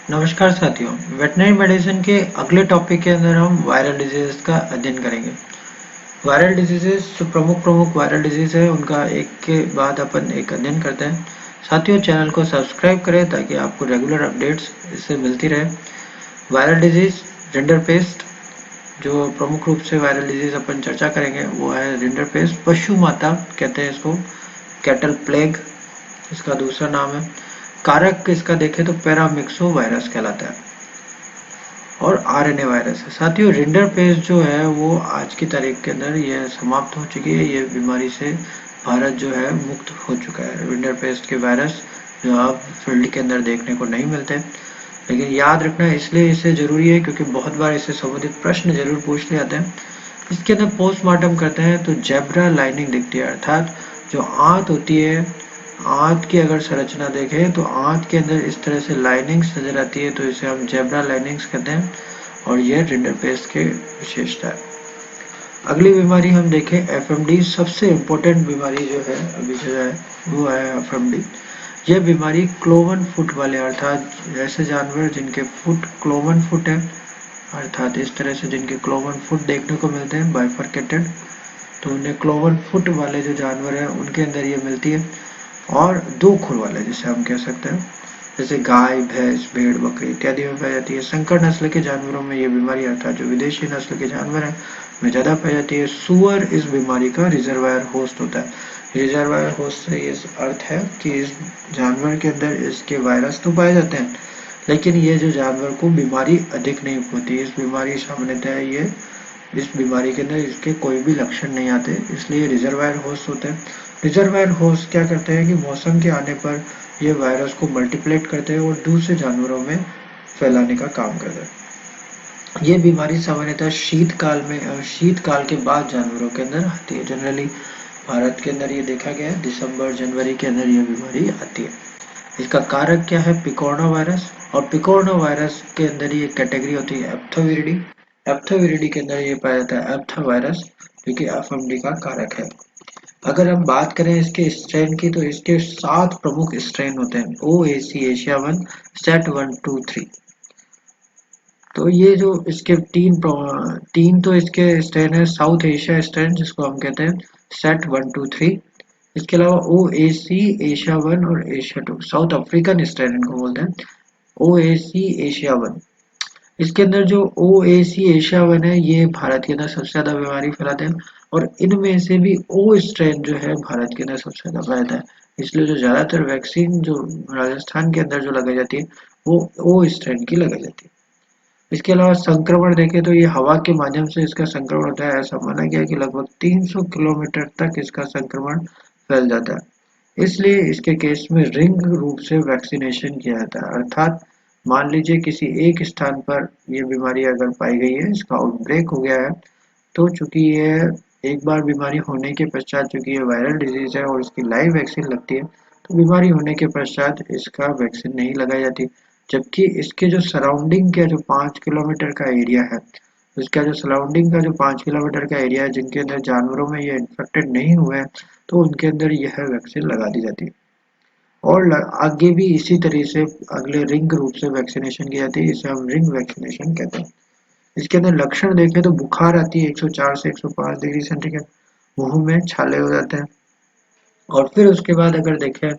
नमस्कार साथियों, veterinary medicine के अगले टॉपिक के अंदर हम वायरल डिजीज़ का अध्ययन करेंगे। वायरल डिजीज़ेज़ जो प्रमुख वायरल डिजीज़ है उनका एक के बाद अपन एक अध्ययन करते हैं। साथियों, चैनल को सब्सक्राइब करें ताकि आपको रेगुलर अपडेट्स इससे मिलती रहे। वायरल डिजीज़ रिंडरपेस्ट, जो प्रमुख रूप से वायरल डिजीज़ अपन चर्चा करेंगे वो है रिंडरपेस्ट। पशु माता कहते हैं इसको, कैटल प्लेग इसका दूसरा नाम है। कारक इसका देखें तो पैरामिक्सो वायरस कहलाता है और आरएनए वायरस है। साथियों, रिंडरपेस्ट जो है वो आज की तारीख के अंदर यह समाप्त हो चुकी है। ये बीमारी से भारत जो है मुक्त हो चुका है। रिंडरपेस्ट के वायरस जो अब फील्ड के अंदर देखने को नहीं मिलते, लेकिन याद रखना इसलिए इसे जरूरी है क्योंकि बहुत बार इससे संबंधित प्रश्न जरूर पूछ लिए जाते हैं। इसके अंदर पोस्टमार्टम करते हैं तो जेब्रा लाइनिंग दिखती है, अर्थात जो आंत होती है, आंत की अगर संरचना देखें तो आंत के अंदर इस तरह से लाइनिंग्स नजर आती है, तो इसे हम जेब्रा लाइनिंग्स कहते हैं और यह रिंडरपेस्ट के विशेषता है। अगली बीमारी हम देखें एफएमडी, सबसे इम्पोर्टेंट बीमारी जो है अभी जो है वो है एफएमडी। यह बीमारी क्लोवन फुट वाले, अर्थात ऐसे जानवर जिनके फुट क्लोवन फुट है, अर्थात इस तरह से जिनके क्लोवन फुट देखने को मिलते हैं बाइफरकेटेड, तो उन्हें क्लोवन फुट वाले जो जानवर हैं उनके अंदर ये मिलती है। और दो खुर वाले जिसे हम कह सकते हैं, जैसे गाय, भैंस, भेड़, बकरी इत्यादि में पाई जाती है। संकर नस्ल के जानवरों में ये बीमारी, अर्थात जो विदेशी नस्ल के जानवर हैं में ज्यादा पाई जाती है। सुअर इस बीमारी का रिजर्वायर होस्ट होता है। रिजर्वायर होस्ट से इस अर्थ है कि इस जानवर के अंदर इसके वायरस तो पाए जाते हैं, लेकिन ये जो जानवर को बीमारी अधिक नहीं होती। इस बीमारी सामान्यतः ये इस बीमारी के अंदर इसके कोई भी लक्षण नहीं आते, इसलिए रिजर्वायर होस्ट होते हैं। रिजर्वायर होस्ट क्या करते हैं कि मौसम के आने पर ये वायरस को मल्टीप्लेट करते हैं और दूसरे जानवरों में फैलाने का काम करते हैं। ये बीमारी सामान्यतः शीतकाल के बाद जानवरों के अंदर आती है। जनरली भारत के अंदर ये देखा गया है, दिसंबर जनवरी के अंदर ये बीमारी आती है। इसका कारक क्या है? पिकोरना वायरस। और पिकोरना वायरस के अंदर ये कैटेगरी होती है एप्थोविरिडी। एप्थोविरिडी के अंदर ये पाया जाता है एप्था वायरस, जो कि एफएमडी का कारक है। अगर हम बात करें इसके स्ट्रेन की तो इसके 7 प्रमुख स्ट्रेन होते हैं। ओ एसी एशिया 1, सेट 1, 2, 3। तो ये जो इसके तीन तो इसके स्ट्रेन है। साउथ एशिया स्ट्रेन जिसको हम कहते हैं सेट 1, 2, 3। इसके अलावा ओ ए सी एशिया 1 और एशिया 2, साउथ अफ्रीकन स्ट्रेन इनको बोलते हैं, ओ ए सी एशिया 1। इसके अंदर जो ओ ए सी एशिया 1 है ये भारत के अंदर सबसे ज्यादा बीमारी फैलाते हैं, और इनमें से भी ओ स्ट्रेन जो है भारत के अंदर सबसे ज्यादा फैलता है। इसलिए जो ज्यादातर वैक्सीन जो राजस्थान के अंदर जो लगाई जाती है वो ओ स्ट्रेन की लगाई जाती है। इसके अलावा संक्रमण देखें तो ये हवा के माध्यम से इसका संक्रमण होता है। ऐसा माना गया है कि लगभग 300 किलोमीटर तक इसका संक्रमण फैल जाता है। इसलिए इसके केस में रिंग रूप से वैक्सीनेशन किया जाता है, अर्थात मान लीजिए किसी एक स्थान पर ये बीमारी अगर पाई गई है, इसका आउटब्रेक हो गया है, तो चूंकि ये एक बार बीमारी होने के पश्चात, चूंकि ये वायरल डिजीज है और इसकी लाइव वैक्सीन लगती है, तो बीमारी होने के पश्चात इसका वैक्सीन नहीं लगाई जाती। जबकि इसके जो सराउंडिंग का जो 5 किलोमीटर का एरिया है, इसका जो सराउंडिंग का जो 5 किलोमीटर का एरिया है जिनके अंदर जानवरों में ये इन्फेक्टेड नहीं हुए हैं, तो उनके अंदर यह वैक्सीन लगा दी जाती है। और आगे भी इसी तरह से अगले रिंग रूप से वैक्सीनेशन की जाती है, इसे हम रिंग वैक्सीनेशन कहते हैं। इसके अंदर लक्षण देखें तो बुखार आती है 104 से 105 डिग्री सेंटीग्रेड, मुंह में छाले हो जाते हैं, और फिर उसके बाद अगर देखें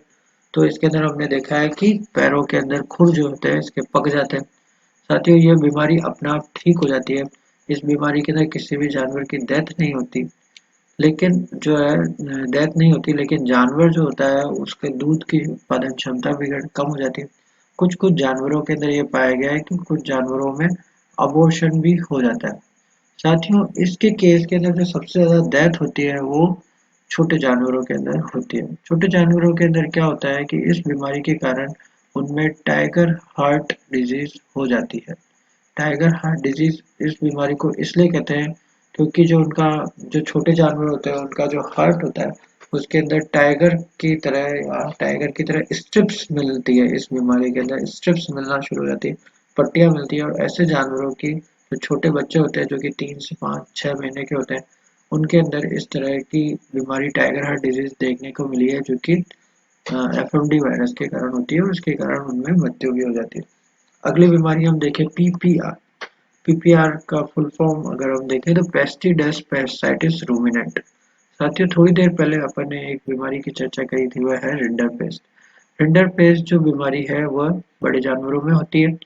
तो इसके अंदर हमने देखा है कि पैरों के अंदर खुर जो होते हैं इसके पक जाते हैं। साथियों, यह बीमारी अपने आप ठीक हो जाती है। इस बीमारी के अंदर किसी भी जानवर की डेथ नहीं होती, लेकिन जो है डेथ नहीं होती, लेकिन जानवर जो होता है उसके दूध की उत्पादन क्षमता बिगड़ कम हो जाती है। कुछ कुछ जानवरों के अंदर ये पाया गया है कि कुछ जानवरों में अबॉर्शन भी हो जाता है। साथियों, इसके केस के अंदर जो सबसे ज्यादा डेथ होती है वो छोटे जानवरों के अंदर होती है। छोटे जानवरों के अंदर क्या होता है कि इस बीमारी के कारण उनमें टाइगर हार्ट डिजीज हो जाती है। टाइगर हार्ट डिजीज इस बीमारी को इसलिए कहते हैं क्योंकि जो छोटे जानवर होते हैं उनका जो हार्ट होता है उसके अंदर टाइगर की तरह स्ट्रिप्स मिलती है। इस बीमारी के अंदर स्ट्रिप्स मिलना शुरू हो जाती है, पट्टियां मिलती है, और ऐसे जानवरों की जो छोटे बच्चे होते हैं जो कि 3 से 5 6 महीने के होते हैं, उनके अंदर इस तरह की बीमारी टाइगर हार्ट डिजीज देखने को मिली है, जो कि एफएमडी वायरस के कारण होती है और उसके कारण उनमें मृत्यु भी हो जाती है। अगली बीमारी हम देखें पीपीआर। पीपीआर का फुल फॉर्म अगर हम देखें तो पेस्टिडेस पेस्टाइटिस रूमिनेंट। साथियों थोड़ी देर पहले अपन ने एक बीमारी की चर्चा करी थी, वह है रिंडरपेस्ट। रिंडरपेस्ट जो बीमारी है वह बड़े जानवरों में होती है,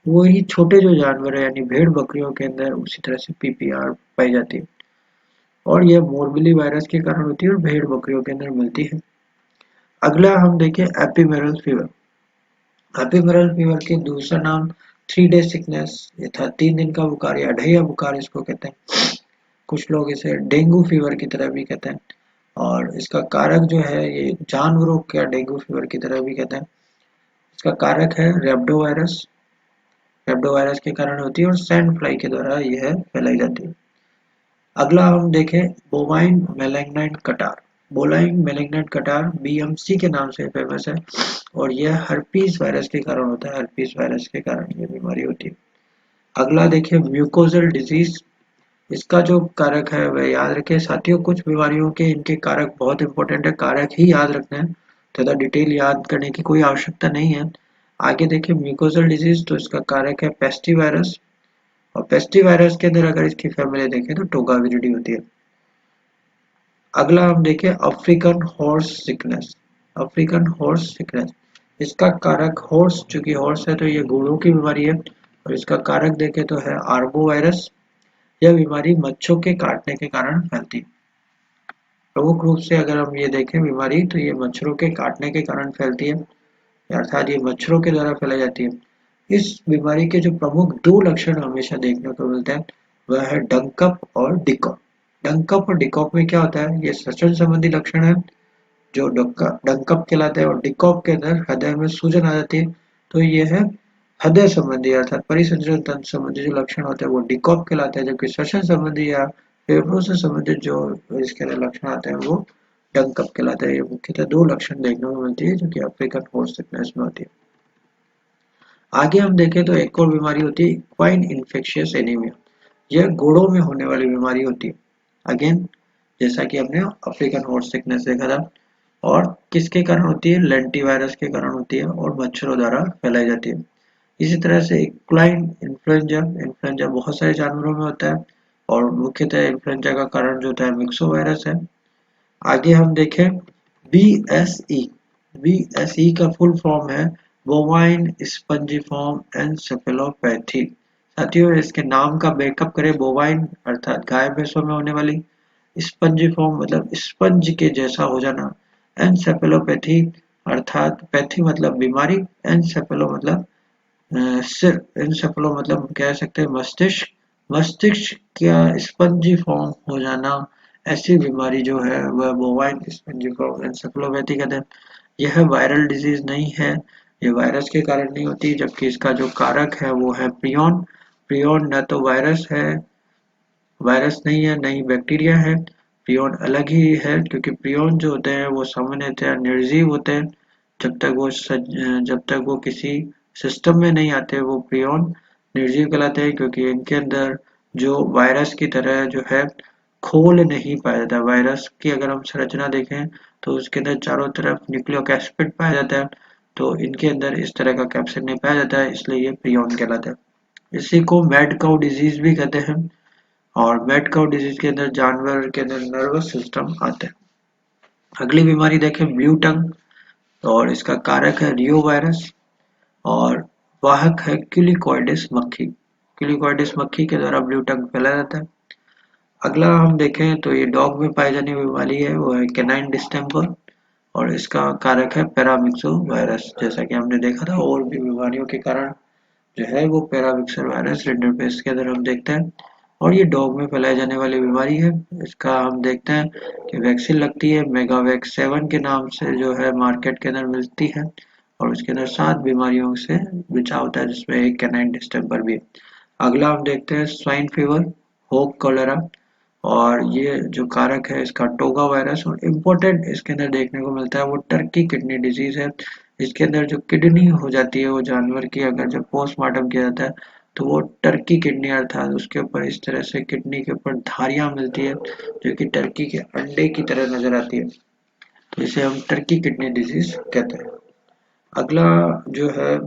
वही छोटे जो जानवर है यानी भेड़ बकरियों के अंदर उसी तरह से पीपीआर पाई जाती है, और यह मोरबिली वायरस के कारण होती है और भेड़ बकरियों के अंदर मिलती है। अगला हम देखें एपिमेरल फीवर। एपिमेरल फीवर के दूसरा नाम 3 डे सिकनेस, ये था 3 दिन का बुखार या ढैया बुखार इसको कहते हैं। कुछ लोग इसे डेंगू फीवर की तरह भी कहते हैं, और इसका कारक जो है ये जानवरों का डेंगू फीवर की तरह भी कहते हैं। इसका कारक है रेब्डोवायरस, रेब्डोवायरस के कारण होती है और सैंड फ्लाई के द्वारा यह फैलाई जाती है। अगला हम देखें बोवाइन मेलेग्नाइट कटार। बोवाइन मेलेग्नाइट कटार बीएमसी के नाम से फेमस है, और यह हर्पीस वायरस के कारण होता है, हर्पीस वायरस के कारण यह बीमारी होती है। अगला देखिए म्यूकोजल डिजीज। इसका जो कारक है वह याद रखें साथियों, कुछ बीमारियों के इनके कारक बहुत इंपॉर्टेंट है, कारक ही याद रखना है, ज़्यादा डिटेल याद करने की कोई आवश्यकता नहीं है। आगे देखिए म्यूकोजल डिजीज, तो इसका कारक है पेस्टी वायरस, और पेस्टी वायरस के अंदर अगर इसकी फैमिली देखें तो टोगाविरिडी होती है। अगला हम देखें African horse sickness. African horse sickness, इसका कारक हॉर्स, चूंकि हॉर्स है तो ये घोड़ों की बीमारी है, और इसका कारक देखें तो है आर्बो वायरस। यह बीमारी मच्छरों के काटने के कारण फैलती है। प्रमुख रूप से अगर हम ये देखें बीमारी, तो ये मच्छरों के काटने के कारण फैलती है, अर्थात ये मच्छरों के द्वारा फैलाई जाती है। इस बीमारी के जो प्रमुख 2 लक्षण हमेशा देखने को मिलते हैं वह है डंकअप और डिकॉप। डंकअप और डिकॉप में क्या होता है, ये श्वसन संबंधी लक्षण है जो डंकअप कहलाता है, और डिकॉप के अंदर हृदय में सूजन आ जाती है, तो ये है हृदय संबंधी अर्थात परिसंचरण तंत्र संबंधी जो लक्षण होते हैं वो डिकॉप कहलाते हैं, जबकि श्वसन संबंधी या फेफड़ों से संबंधित जो इसके अंदर लक्षण आते हैं वो डंकअप कहलाते हैं। ये मुख्यतः 2 लक्षण देखने को मिलती है जो कि अफ्रीकन हॉर्स सिकनेस में होती है। आगे हम देखें तो एक और बीमारी होती है इक्वाइन इन्फेक्शियस एनीमिया। यह घोड़ों में होने वाली बीमारी होती है। अगेन जैसा कि हमने अफ्रीकन हॉर्स सिकनेस देखा था, और किसके कारण होती है, लेंटी वायरस के कारण होती है और मच्छरों द्वारा फैलाई जाती है। इसी तरह से इक्वाइन इन्फ्लुएंजा, इन्फ्लुएंजा बहुत सारे जानवरों में होता है, और मुख्यतः इन्फ्लुएंजा का कारण जो होता है मिक्सो वायरस है। आगे हम देखें बीएसई। बीएसई का फुल फॉर्म है बोवाइन स्पंजिफॉर्म एनसेफेलोपैथी। साथियों इसके नाम का बैकअप करें, बोवाइन अर्थात गाय भैंसों में होने वाली, स्पंजिफॉर्म मतलब स्पंज के जैसा हो जाना, एनसेफेलोपैथी अर्थात पैथी मतलब बीमारी, एनसेफेलो मतलब सिर, एनसेफेलो मतलब कह सकते हैं मस्तिष्क, मस्तिष्क का स्पंजी फॉर्म हो जाना, ऐसी बीमारी जो है वह बोवाइन स्पंजिफॉर्म एन्सेफेलोपैथी कहते हैं। यह वायरल डिजीज नहीं है, ये वायरस के कारण नहीं होती, जबकि इसका जो कारक है वो है प्रियन। प्रियन न तो वायरस है, वायरस नहीं है, न ही बैक्टीरिया है, प्रियन अलग ही है, क्योंकि प्रियन जो होते हैं वो सामान्यतः निर्जीव होते हैं। जब तक वो किसी सिस्टम में नहीं आते वो प्रियन निर्जीव कहलाते हैं, क्योंकि इनके अंदर जो वायरस की तरह जो है खोल नहीं पाया जाता। वायरस की अगर हम संरचना देखें तो उसके अंदर चारों तरफ न्यूक्लियोक एसिड पाया जाता है, तो इनके अंदर इस तरह का कैप्सिड नहीं पाया जाता है, इसलिए ये प्रियन कहलाता है। इसी को मैड काउ डिजीज भी कहते हैं, और मैड काउ डिजीज के अंदर जानवर के अंदर नर्वस सिस्टम आता है। अगली बीमारी देखें ब्लू टंग, और इसका कारक है रियो वायरस, और वाहक है क्यूलिकॉइडिस मक्खी। क्यूलिकॉइडिस मक्खी के द्वारा ब्लू टंग फैलाया जाता है। अगला हम देखें तो ये डॉग में पाई जाने वाली बीमारी है वो है कैनाइन डिस्टेंपर, और इसका कारक है पैरामिक्सो वायरस। जैसा कि हमने देखा था और भी बीमारियों के कारण जो है वो पैरामिक्सो वायरस रिंडरपेस्ट के अंदर हम देखते हैं, और ये डॉग में फैलाई जाने वाली बीमारी है। इसका हम देखते हैं कि वैक्सीन लगती है, मेगावैक्स 7 के नाम से जो है मार्केट के अंदर मिलती है, और उसके अंदर 7 बीमारियों से बचाव होता है जिसमें एक कैनाइन डिस्टेंपर भी है। अगला हम देखते हैं स्वाइन फीवर, होक कॉलेरा, और ये जो कारक है इसका टोगा वायरस, और इम्पोर्टेंट इसके अंदर देखने को मिलता है वो टर्की किडनी डिजीज है। इसके अंदर जो किडनी हो जाती है वो जानवर की अगर जब पोस्टमार्टम किया जाता है तो वो टर्की किडनी अर्थात उसके ऊपर इस तरह से किडनी के ऊपर धारियां मिलती है जो कि टर्की के अंडे की तरह नजर आती है, तो इसे हम टर्की किडनी डिजीज कहते हैं। अगला जो है